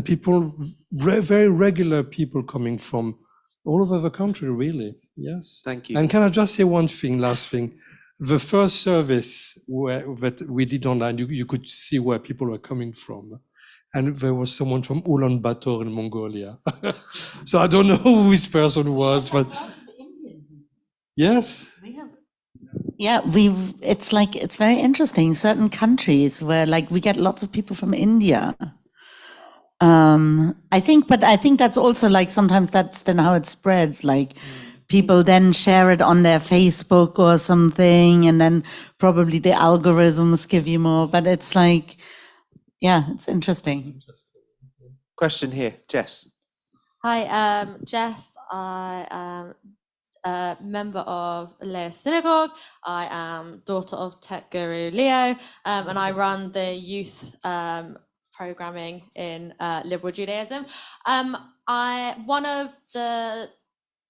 people, very regular people coming from all over the country, really. Yes. Thank you. And can I just say one thing, last thing? The first service that we did online, you could see where people were coming from. And there was someone from Ulaanbaatar in Mongolia. So I don't know who this person was, but yes. Yeah, it's very interesting. Certain countries where like we get lots of people from India. I think that's also like sometimes that's then how it spreads. Like people then share it on their Facebook or something, and then probably the algorithms give you more. But it's like, yeah, it's interesting. Question here, Jess. Hi, Jess. I am a member of Leo Synagogue. I am daughter of tech guru Leo, and I run the youth programming in liberal Judaism. One of the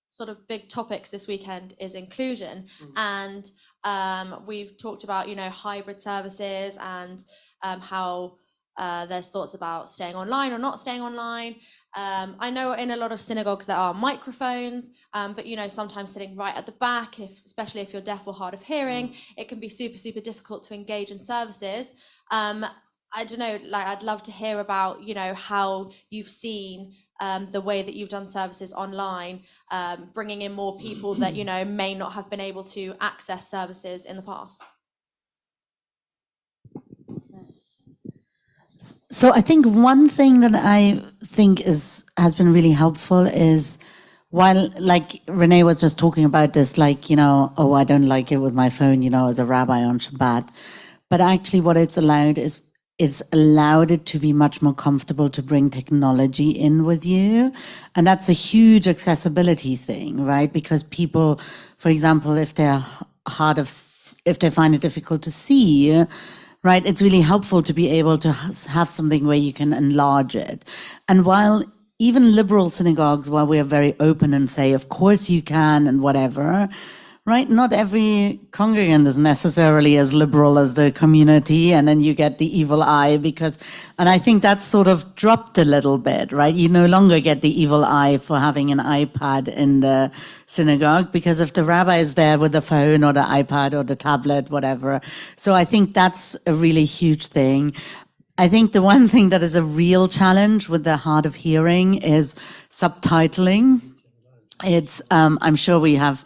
sort of big topics this weekend is inclusion, and we've talked about hybrid services and how there's thoughts about staying online or not staying online. I know in a lot of synagogues there are microphones, but sometimes sitting right at the back, especially if you're deaf or hard of hearing, it can be super difficult to engage in services. I don't know, like I'd love to hear about how you've seen the way that you've done services online, bringing in more people that may not have been able to access services in the past. So I think one thing that I think has been really helpful is, while like Renee was just talking about this, like, oh, I don't like it with my phone, as a rabbi on Shabbat. But actually what it's allowed is it's allowed it to be much more comfortable to bring technology in with you. And that's a huge accessibility thing, right? Because people, for example, if they find it difficult to see, right, it's really helpful to be able to have something where you can enlarge it. And while even liberal synagogues, while we are very open and say, of course you can and whatever, right, not every congregant is necessarily as liberal as the community, and then you get the evil eye and I think that's sort of dropped a little bit, right? You no longer get the evil eye for having an iPad in the synagogue, because if the rabbi is there with the phone or the iPad or the tablet, whatever. So I think that's a really huge thing. I think the one thing that is a real challenge with the hard of hearing is subtitling. It's I'm sure we have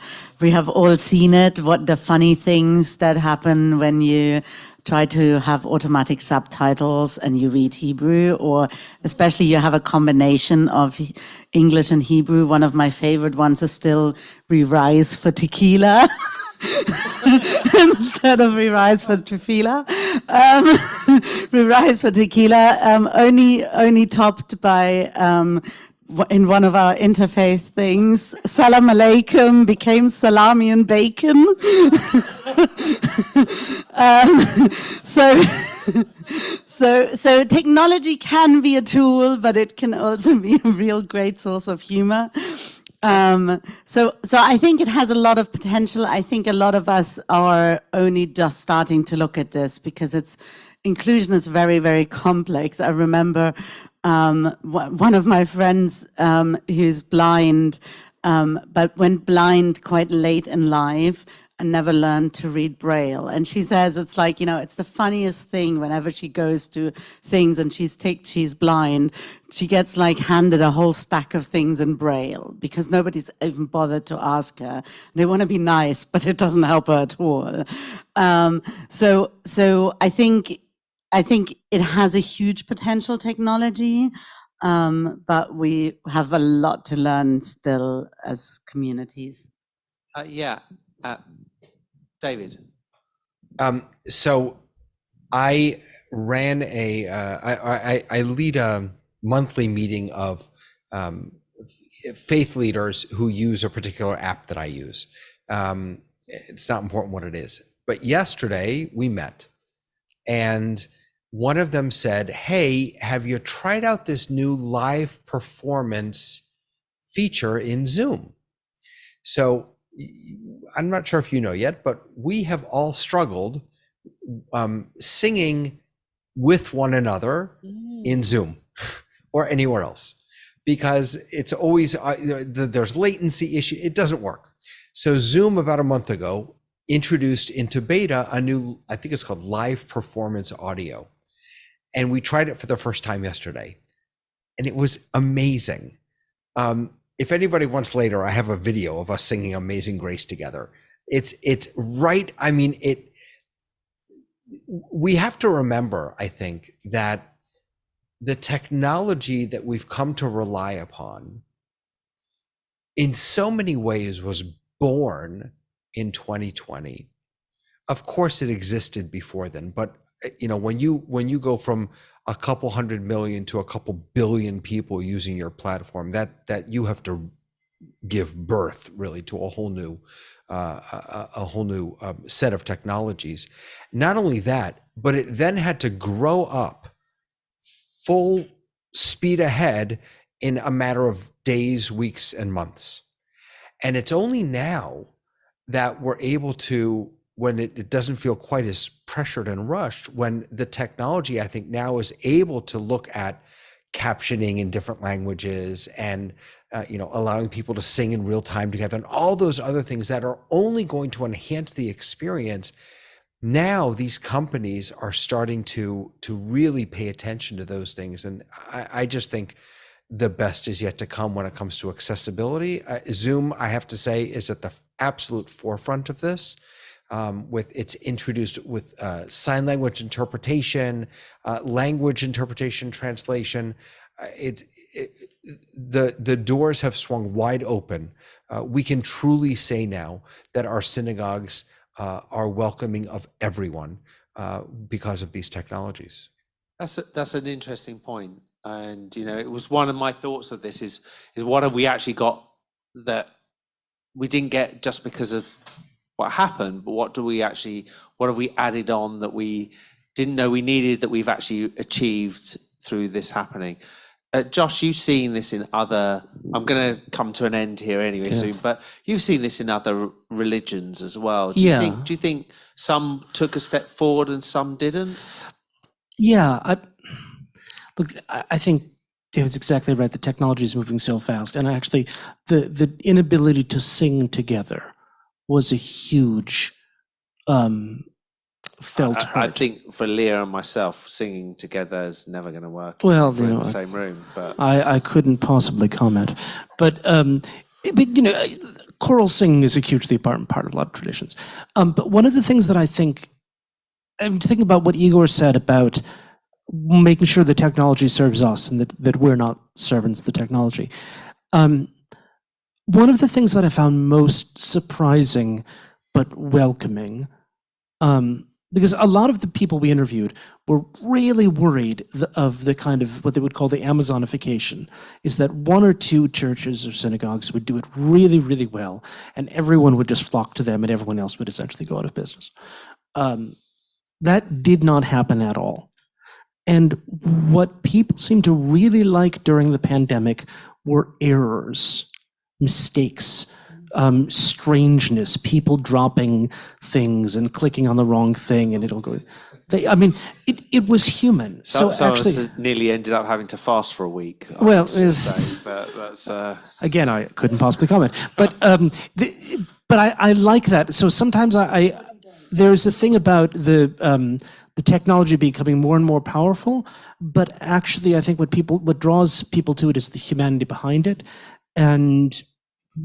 all seen it, what the funny things that happen when you try to have automatic subtitles and you read Hebrew, or especially you have a combination of English and Hebrew. One of my favorite ones is still "Re-rise for tequila." Instead of "re-rise for tefillah," "re-rise for tequila," only topped by in one of our interfaith things, "Salam alaikum" became "salami and bacon." So technology can be a tool, but it can also be a real great source of humor. So I think it has a lot of potential. I think a lot of us are only just starting to look at this, because inclusion is very, very complex. I remember one of my friends who's blind, but went blind quite late in life and never learned to read Braille. And she says it's like, it's the funniest thing whenever she goes to things and she's blind, she gets like handed a whole stack of things in Braille because nobody's even bothered to ask her. They want to be nice, but it doesn't help her at all. So I think it has a huge potential technology, but we have a lot to learn still as communities. David. So I ran I lead a monthly meeting of faith leaders who use a particular app that I use. It's not important what it is, but yesterday we met, and one of them said, "Hey, have you tried out this new live performance feature in Zoom?" So I'm not sure if you know yet, but we have all struggled singing with one another in Zoom or anywhere else, because it's always, there's latency issue. It doesn't work. So Zoom about a month ago introduced into beta a new, I think it's called live performance audio. And we tried it for the first time yesterday, and it was amazing. If anybody wants later, I have a video of us singing Amazing Grace together. It's right. I mean, we have to remember, I think, that the technology that we've come to rely upon in so many ways was born in 2020. Of course, it existed before then, but when you go from a couple 100 million to a couple billion people using your platform, that you have to give birth really to a whole new set of technologies. Not only that, but it then had to grow up full speed ahead in a matter of days, weeks, and months. And it's only now that we're able to, when it doesn't feel quite as pressured and rushed, when the technology, I think, now is able to look at captioning in different languages and allowing people to sing in real time together and all those other things that are only going to enhance the experience. Now these companies are starting to really pay attention to those things. And I just think the best is yet to come when it comes to accessibility. Zoom, I have to say, is at the absolute forefront of this. it's introduced with sign language interpretation, language interpretation, translation. The doors have swung wide open. We can truly say now that our synagogues are welcoming of everyone because of these technologies. That's an interesting point. And it was one of my thoughts of this is what have we actually got that we didn't get just because of what happened, but what have we added on that we didn't know we needed, that we've actually achieved through this happening? Josh, you've seen this in other, I'm going to come to an end here anyway soon, but you've seen this in other religions as well. Do you think some took a step forward and some didn't? Yeah, I think David's exactly right. The technology is moving so fast, and actually, the inability to sing together was a huge felt hurt. I think for Leah and myself, singing together is never going to work. Well, if we're in the same room, but I couldn't possibly comment. But choral singing is a hugely important part of a lot of traditions. But one of the things that I think, I'm thinking about what Igor said about making sure the technology serves us and that we're not servants of the technology. One of the things that I found most surprising but welcoming, because a lot of the people we interviewed were really worried of the kind of what they would call the Amazonification, is that one or two churches or synagogues would do it really, really well, and everyone would just flock to them and everyone else would essentially go out of business. That did not happen at all. And what people seemed to really like during the pandemic were errors, mistakes, strangeness, people dropping things and clicking on the wrong thing and it'll go. It was human. So actually, nearly ended up having to fast for a week. Well, but that's again, I couldn't possibly comment. But I like that. So sometimes there's a thing about the technology becoming more and more powerful, but actually I think what draws people to it is the humanity behind it, and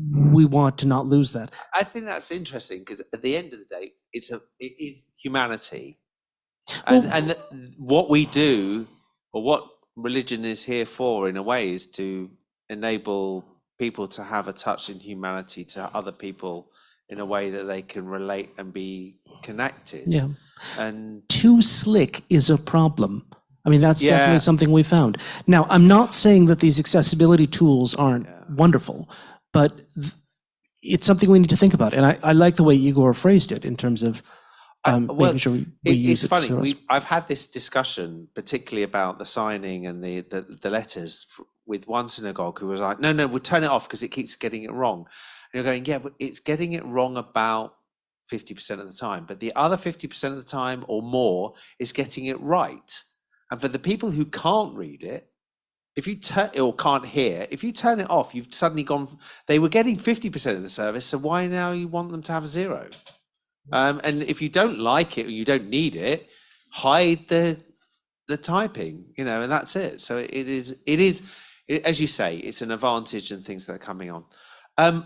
we want to not lose that. I think that's interesting because at the end of the day, it is humanity, and what we do, or what religion is here for, in a way, is to enable people to have a touch in humanity to other people in a way that they can relate and be connected. Yeah. And too slick is a problem. I mean, that's definitely something we found. Now, I'm not saying that these accessibility tools aren't wonderful, but it's something we need to think about. And I like the way Igor phrased it in terms of making sure we use it. It's funny. I've had this discussion, particularly about the signing and the letters, with one synagogue who was like, no, we'll turn it off because it keeps getting it wrong. And you're going, yeah, but it's getting it wrong about 50% of the time. But the other 50% of the time or more is getting it right. And for the people who can't read it, if you or can't hear, if you turn it off, you've suddenly gone. They were getting 50% of the service, so why now you want them to have 0? And if you don't like it or you don't need it, hide the typing, and that's it. So it is, as you say, it's an advantage and things that are coming on.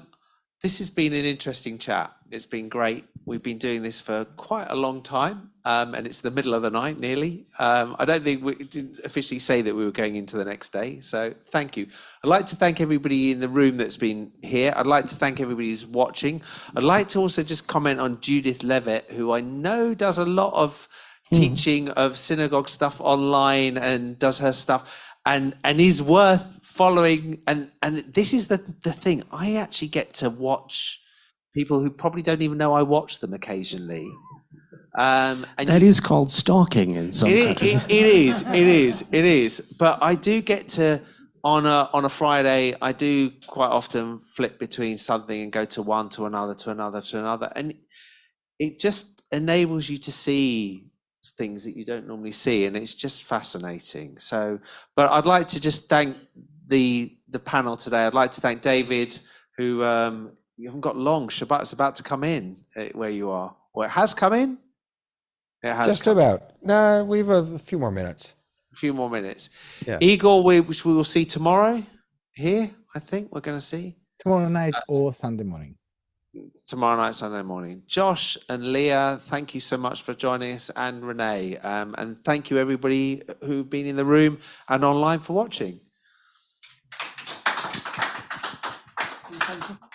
This has been an interesting chat. It's been great. We've been doing this for quite a long time, and it's the middle of the night nearly. I don't think we didn't officially say that we were going into the next day, so thank you. I'd like to thank everybody in the room that's been here. I'd like to thank everybody who's watching. I'd like to also just comment on Judith Levitt, who I know does a lot of teaching of synagogue stuff online and does her stuff, and is worth following. And this is the thing. I actually get to watch people who probably don't even know I watch them occasionally. And that is called stalking in some countries. It is. But I do get to, on a Friday, I do quite often flip between something and go to one, to another, to another, to another. And it just enables you to see things that you don't normally see. And it's just fascinating. So, but I'd like to just thank the panel today. I'd like to thank David, who you haven't got long. Shabbat's about to come in where you are. Well, it has come in. It has just about. No, we have a few more minutes. A few more minutes. Yeah. Igor, which we will see tomorrow here. I think we're going to see tomorrow night or Sunday morning. tomorrow night, Sunday morning. Josh and Leah, thank you so much for joining us, and Renee. And thank you everybody who've been in the room and online for watching. Thank you.